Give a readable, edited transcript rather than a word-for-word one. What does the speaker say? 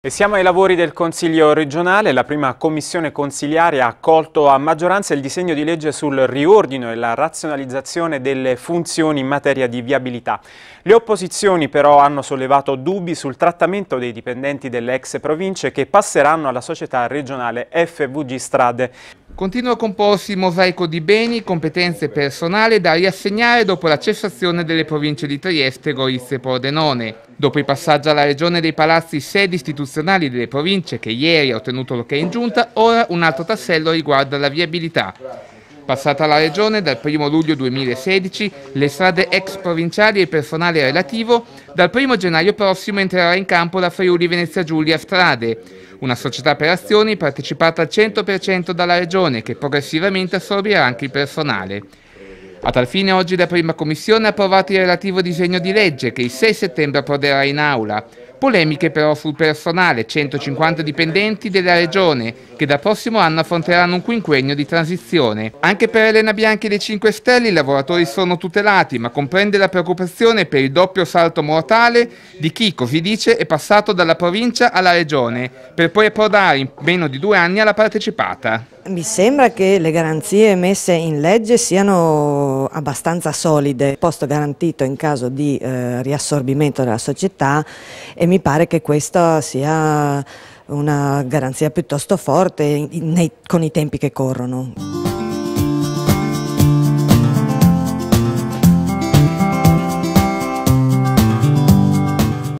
E siamo ai lavori del Consiglio regionale. La prima commissione consiliare ha accolto a maggioranza il disegno di legge sul riordino e la razionalizzazione delle funzioni in materia di viabilità. Le opposizioni però hanno sollevato dubbi sul trattamento dei dipendenti delle ex province che passeranno alla società regionale FVG Strade. Continua a comporsi il mosaico di beni, competenze e personale da riassegnare dopo la cessazione delle province di Trieste, Gorizia e Pordenone. Dopo il passaggio alla regione dei palazzi sedi istituzionali delle province che ieri ha ottenuto l'ok in giunta, ora un altro tassello riguarda la viabilità. Passata alla regione dal 1 luglio 2016, le strade ex provinciali e il personale relativo, dal 1 gennaio prossimo entrerà in campo la Friuli Venezia Giulia Strade, una società per azioni partecipata al 100% dalla regione che progressivamente assorbirà anche il personale. A tal fine oggi la prima commissione ha approvato il relativo disegno di legge che il 6 settembre approderà in aula. Polemiche però sul personale, 150 dipendenti della regione che dal prossimo anno affronteranno un quinquennio di transizione. Anche per Elena Bianchi dei 5 Stelle i lavoratori sono tutelati, ma comprende la preoccupazione per il doppio salto mortale di chi, così dice, è passato dalla provincia alla regione, per poi approdare in meno di 2 anni alla partecipata. Mi sembra che le garanzie messe in legge siano abbastanza solide, posto garantito in caso di riassorbimento della società, e mi pare che questa sia una garanzia piuttosto forte con i tempi che corrono.